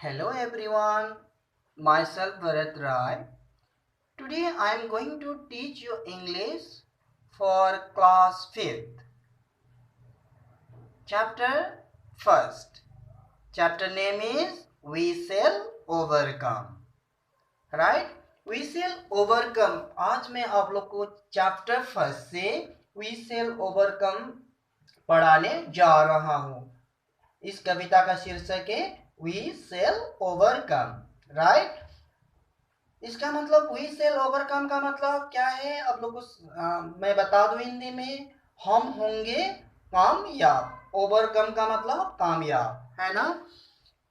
Hello everyone, myself Bharat Rai. Today I am going to teach you English for class 5th. Chapter 1st. Chapter name is We Shall Overcome. Right? We shall overcome. आज मैं आप लोग को chapter 1st से We shall overcome पढ़ाने जा रहा हूँ. इस कविता का शीर्षक है We shall overcome. राइट? इसका मतलब वी सेल ओवरकम का मतलब क्या है आप लोग को मैं बता दूं हिंदी में. हम होंगे कामयाब. ओवरकम का मतलब कामयाब है ना.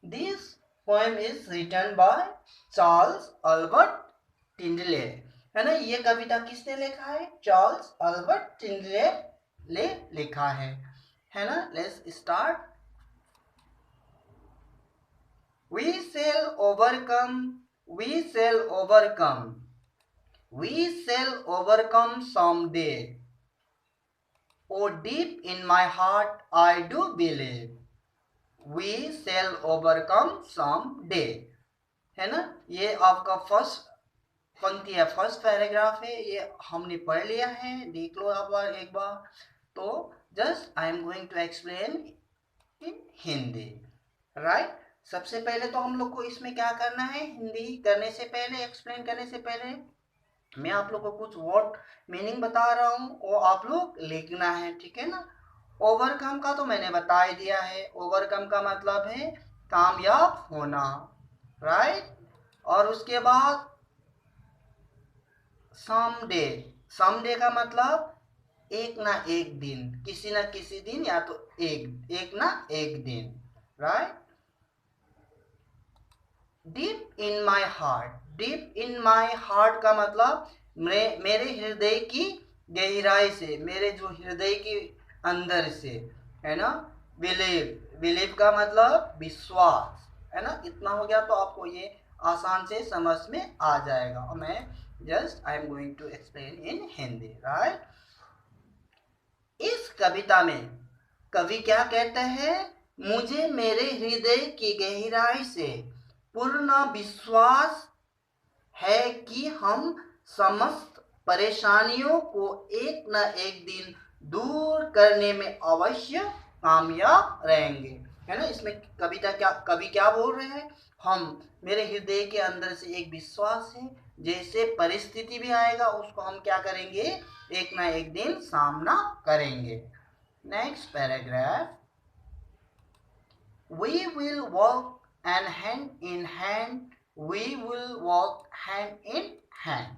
This poem is written by Charles Albert Tindley है ना. ये कविता किसने लिखा है? चार्ल्स अल्बर्ट टिंडले ने लिखा है ना. Let's start. We shall overcome. We shall overcome. We shall overcome someday. Oh, deep in my heart, I do believe. We shall overcome someday. है ना. ये आपका फर्स्ट पंक्ति है, फर्स्ट पैराग्राफ है. ये हमने पढ़ लिया है. देख लो आप एक बार. तो just I am going to explain in Hindi. Right. सबसे पहले तो हम लोग को इसमें क्या करना है, हिंदी करने से पहले, एक्सप्लेन करने से पहले मैं आप लोग को कुछ वर्ड मीनिंग बता रहा हूँ, वो आप लोग लिखना है. ठीक है ना. ओवरकम का तो मैंने बता ही दिया है. ओवरकम का मतलब है कामयाब होना. राइट. और उसके बाद समडे. समडे का मतलब एक ना एक दिन, किसी ना किसी दिन, या तो एक ना एक दिन. Right. Deep in my heart. Deep in my heart का मतलब मेरे हृदय की गहराई से, मेरे जो हृदय के अंदर से है ना. बिलीव. बिलीव का मतलब विश्वास है ना. इतना हो गया तो आपको ये आसान से समझ में आ जाएगा. और मैं just I am going to explain in Hindi. Right. इस कविता में कवि क्या कहते हैं? मुझे मेरे हृदय की गहराई से पूर्ण विश्वास है कि हम समस्त परेशानियों को एक न एक दिन दूर करने में अवश्य कामयाब रहेंगे. है ना. इसमें कवि क्या बोल रहे हैं? हम, मेरे हृदय के अंदर से एक विश्वास है, जैसे परिस्थिति भी आएगा उसको हम क्या करेंगे, एक ना एक दिन सामना करेंगे. Next paragraph. We will walk and hand in hand. We will walk hand in hand.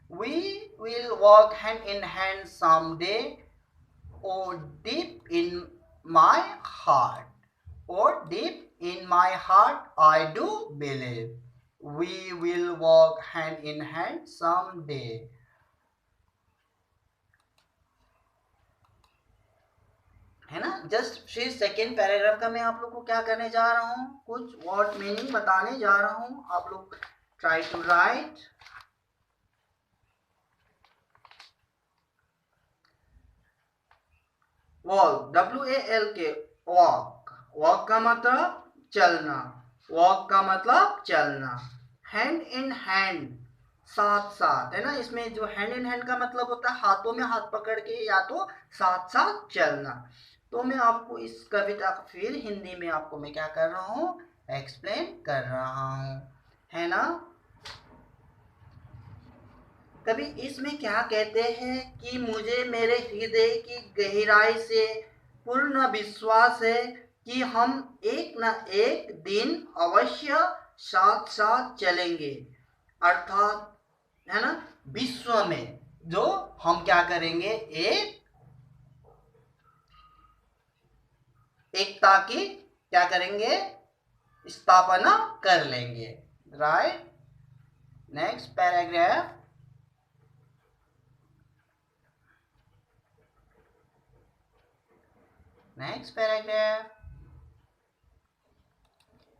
We will walk hand in hand someday. Oh, deep in my heart. Oh, deep in my heart, I do believe. We will walk hand in hand someday. है ना. Just फिर second paragraph का मैं आप लोग को क्या करने जा रहा हूँ, कुछ वर्ड मीनिंग बताने जा रहा हूँ. आप लोग try to write. Walk. WALK. Walk. Walk का मतलब चलना. वॉक का मतलब चलना. हैंड इन हैंड, साथ साथ है ना. इसमें जो हैंड इन हैंड का मतलब होता है हाथों में हाथ पकड़ के, या तो साथ साथ चलना. तो मैं आपको इस कविता को फिर हिंदी में आपको मैं क्या कर रहा हूँ, एक्सप्लेन कर रहा हूँ. है ना. कभी इसमें क्या कहते हैं कि मुझे मेरे हृदय की गहराई से पूर्ण विश्वास है कि हम एक न एक दिन अवश्य साथ साथ चलेंगे. अर्थात है ना, विश्व में जो हम क्या करेंगे, एकता की क्या करेंगे, स्थापना कर लेंगे. Right. Next paragraph. Next paragraph.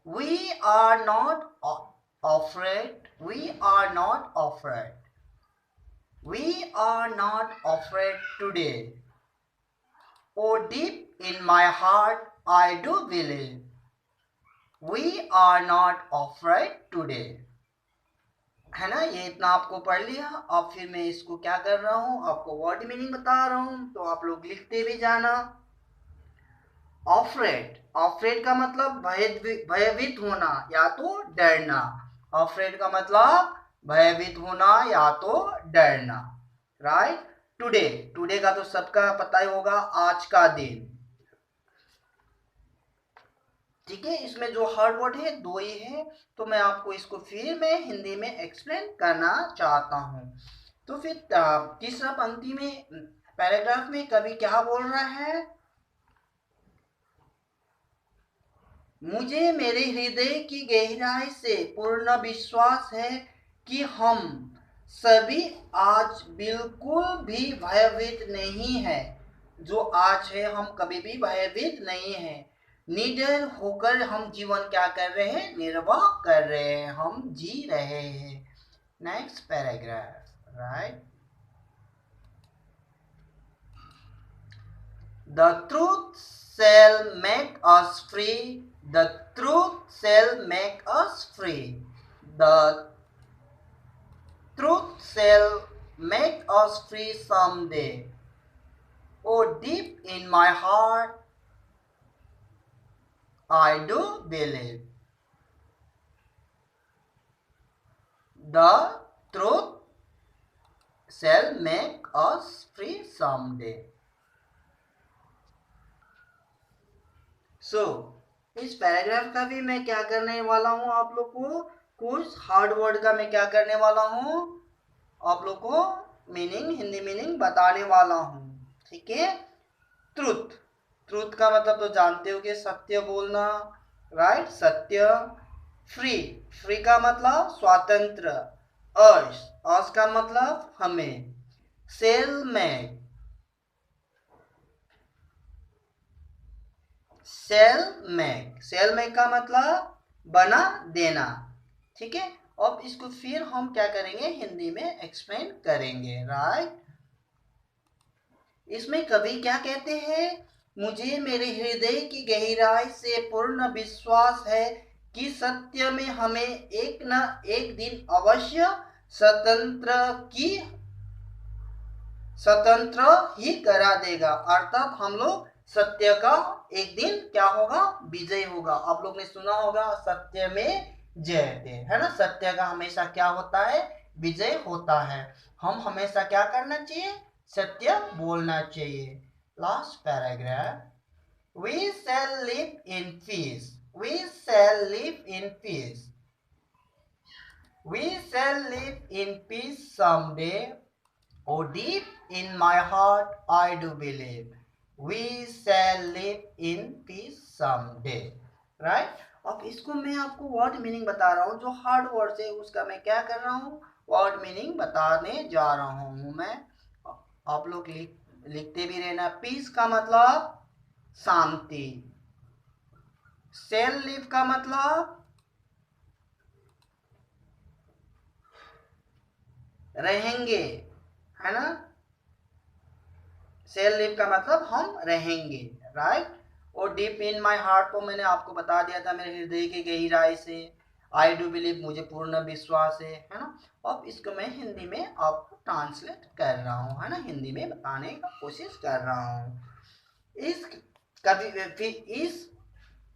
We are not afraid. We are not afraid. We are not afraid today. Oh, deep in my heart, I do believe. We are not afraid today. है ना, ये इतना आपको पढ़ लिया। अब फिर मैं इसको क्या कर रहा हूँ, आपको वर्ड मीनिंग बता रहा हूँ, तो आप लोग लिखते भी जाना। अफ्रेड, अफ्रेड का मतलब भयभीत होना या तो डरना। अफ्रेड का मतलब भयभीत होना या तो डरना, राइट। टुडे, टुडे का तो सबका पता ही होगा, आज का दिन, ठीक है। इसमें जो हार्ड वर्ड है दो ही है, तो मैं आपको इसको फिर मैं हिंदी में एक्सप्लेन करना चाहता हूँ। तो फिर तीसरा पंक्ति में पैराग्राफ में कवि क्या बोल रहा है, मुझे मेरे हृदय की गहराई से पूर्ण विश्वास है कि हम सभी आज बिल्कुल भी भयभीत नहीं है। जो आज है हम कभी भी भयभीत नहीं है। निडर होकर हम जीवन क्या कर रहे हैं, निर्वाह कर रहे हैं, हम जी रहे हैं। Next paragraph, right. The truth shall make us free. The truth shall make us free. The truth shall make us free someday. Oh, deep in my heart, I do believe. The truth shall make us free someday. So, इस paragraph का भी मैं क्या करने वाला हूँ, आप लोग को कुछ हार्ड वर्ड का मैं क्या करने वाला हूँ, आप लोग को मीनिंग, हिंदी मीनिंग बताने वाला हूँ, ठीक है। ट्रुथ, ट्रुथ का मतलब तो जानते हो कि सत्य बोलना, राइट, सत्य। फ्री, फ्री का मतलब स्वतंत्र। अस का मतलब हमें। सेल में, सेल में का मतलब बना देना, ठीक है। अब इसको फिर हम क्या करेंगे, हिंदी में एक्सप्लेन करेंगे, राइट। इसमें कवि क्या कहते हैं, मुझे मेरे हृदय की गहराई से पूर्ण विश्वास है कि सत्य में हमें एक न एक दिन अवश्य स्वतंत्र ही करा देगा। अर्थात हम लोग सत्य का एक दिन क्या होगा, विजय होगा। आप लोग ने सुना होगा सत्य में जयते, है ना। सत्य का हमेशा क्या होता है, विजय होता है। हम हमेशा क्या करना चाहिए, सत्य बोलना चाहिए। Last paragraph, we shall live in peace, we shall live in peace, we shall live in peace someday. Oh, deep in my heart, I do believe we shall live in peace someday. Right? अब इसको मैं आपको word meaning बता रहा हूँ, जो hard word है उसका मैं क्या कर रहा हूँ, वर्ड मीनिंग बताने जा रहा हूँ मैं। आप लोग लिखते भी रहना। पीस का मतलब शांति। शेल लिव का मतलब रहेंगे, है ना। शेल लिव का मतलब हम रहेंगे, राइट। और डीप इन माई हार्ट को मैंने आपको बता दिया था, मेरे हृदय की गहराई से। आई डू बिलीव, मुझे पूर्ण विश्वास है ना। अब इसको मैं हिंदी में आपको ट्रांसलेट कर रहा हूँ, है ना, हिंदी में बताने का कोशिश कर रहा हूँ। इस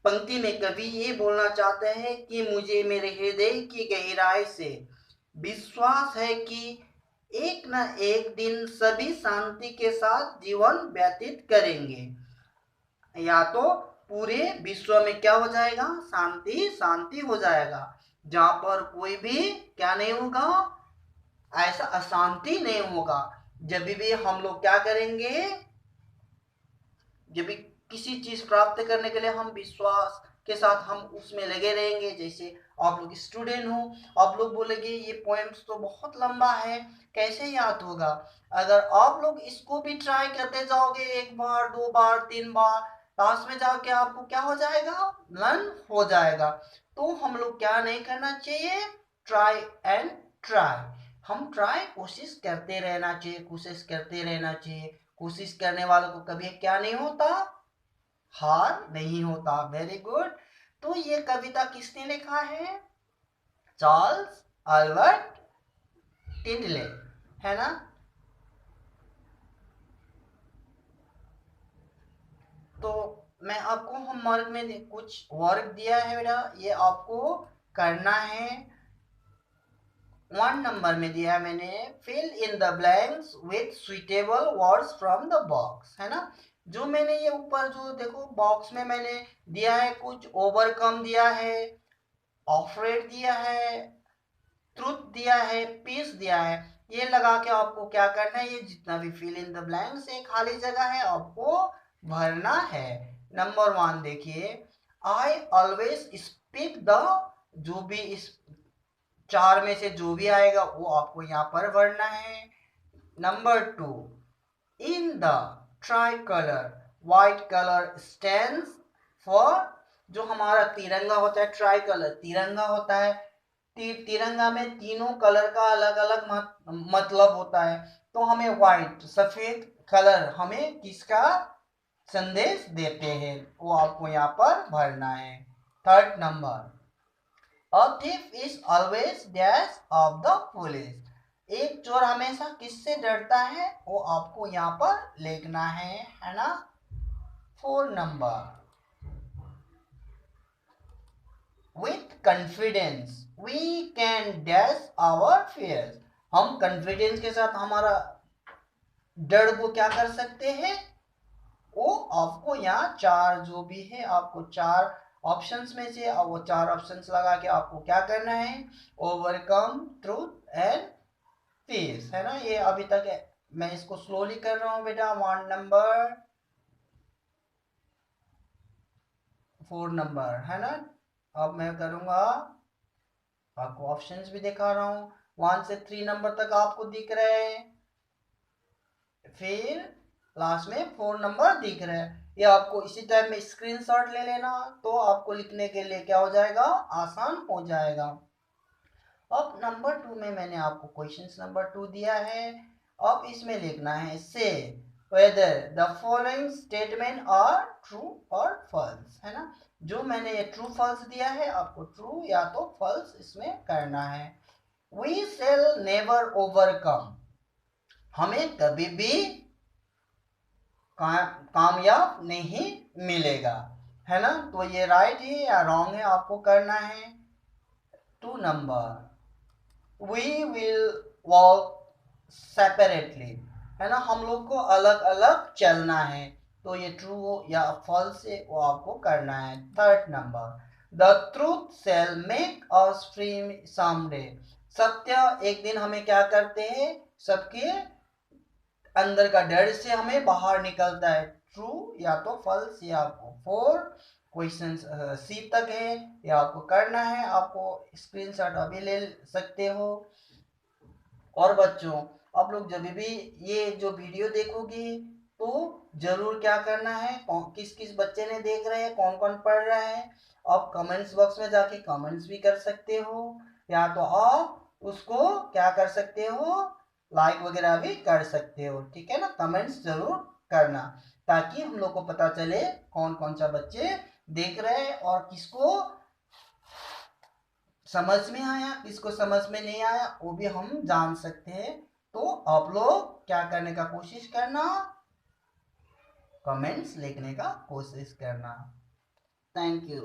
पंक्ति में कवि ये बोलना चाहते हैं कि मुझे मेरे हृदय की गहराई से विश्वास है कि एक न एक दिन सभी शांति के साथ जीवन व्यतीत करेंगे। या तो पूरे विश्व में क्या हो जाएगा, शांति शांति हो जाएगा, जहां पर कोई भी क्या नहीं होगा, ऐसा अशांति नहीं होगा। जब भी हम लोग क्या करेंगे, जब भी किसी चीज प्राप्त करने के लिए हम विश्वास के साथ हम उसमें लगे रहेंगे। जैसे आप लोग स्टूडेंट हो, आप लोग बोलेंगे ये पोएम्स तो बहुत लंबा है, कैसे याद होगा। अगर आप लोग इसको भी ट्राई करते जाओगे, एक बार, दो बार, तीन बार, लास्ट में जाके आपको क्या हो जाएगा, लर्न हो जाएगा। तो हम लोग क्या नहीं करना चाहिए, ट्राई एंड ट्राई, हम ट्राई कोशिश करते रहना चाहिए, कोशिश करते रहना चाहिए। कोशिश करने वालों को कभी क्या नहीं होता, हार नहीं होता। Very good. तो ये कविता किसने लिखा है? चार्ल्स अल्बर्ट टिंडले, है ना। तो मैं आपको होमवर्क में कुछ वर्क दिया है बेटा, ये आपको करना है। 1 नंबर में दिया है मैंने, fill in the blanks with suitable words from the box, है ना। जो मैंने ये ऊपर जो देखो बॉक्स में मैंने दिया है, कुछ ओवरकम दिया है, ऑफरेड दिया है, ट्रुथ दिया है, पीस दिया है। ये लगा के आपको क्या करना है, ये जितना भी फिल इन द ब्लैंक्स है, खाली जगह है, आपको भरना है। नंबर 1 देखिए, आई ऑलवेज स्पीक द, जो भी इस 4 में से जो भी आएगा वो आपको यहाँ पर भरना है। Number 2, in the try colour white colour stands for, जो हमारा तिरंगा होता है, ट्राई कलर तिरंगा होता है, तिरंगा में तीनों कलर का अलग अलग मतलब होता है। तो हमें व्हाइट सफेद कलर हमें किसका संदेश देते हैं, वो आपको यहाँ पर भरना है। 3rd number, a thief is always dash of the police, एक चोर हमेशा किससे डरता है, वो आपको यहाँ पर लिखना है ना। 4 number, with confidence we can dash our fears, हम कॉन्फिडेंस के साथ हमारा डर को क्या कर सकते हैं, वो आपको यहाँ 4 जो भी है, आपको 4 ऑप्शंस में से वो 4 ऑप्शंस लगा के आपको क्या करना है, ओवरकम, ट्रूथ एंड पीस, है ना। ये अभी तक है, मैं इसको स्लोली कर रहा हूँ बेटा। 1 नंबर, 4 नंबर, है ना। अब मैं करूंगा, आपको ऑप्शंस भी दिखा रहा हूँ। 1 से 3 नंबर तक आपको दिख रहे हैं, फिर लास्ट में 4 नंबर दिख रहे हैं। ये आपको इसी टाइम में स्क्रीनशॉट ले लेना, तो आपको लिखने के लिए क्या हो जाएगा, आसान हो जाएगा। अब नंबर 2 में मैंने आपको क्वेश्चन नंबर 2 दिया है। अब इसमें लिखना है, से whether the following statement are true or false, है ना। जो मैंने ये ट्रू फॉल्स दिया है, आपको ट्रू या तो फॉल्स इसमें करना है। we shall never overcome, हमें कभी भी कामयाब नहीं मिलेगा, है ना। तो ये राइट है या रॉन्ग है, आपको करना है। 2 number, we will walk separately, है ना, हम लोग को अलग अलग चलना है। तो ये ट्रू या फॉल्स है, वो आपको करना है। 3rd number, the truth shell make us free someday, सत्य एक दिन हमें क्या करते हैं, सबके अंदर का डर से हमें बाहर निकलता है। ट्रू या तो फॉल्स, ये आपको 4 क्वेश्चन सी तक है, ये आपको करना है। आपको स्क्रीनशॉट अभी ले सकते हो। और बच्चों, आप लोग जब भी ये जो वीडियो देखोगे तो जरूर क्या करना है, किस किस बच्चे ने देख रहे हैं, कौन कौन पढ़ रहा है, आप कमेंट्स बॉक्स में जाके कमेंट्स भी कर सकते हो, या तो आप उसको क्या कर सकते हो, लाइक वगैरह भी कर सकते हो, ठीक है ना। कमेंट्स जरूर करना, ताकि हम लोग को पता चले कौन कौन सा बच्चे देख रहे हैं और किसको समझ में आया, किसको समझ में नहीं आया, वो भी हम जान सकते हैं। तो आप लोग क्या करने का कोशिश करना, कमेंट्स लिखने का कोशिश करना। Thank you.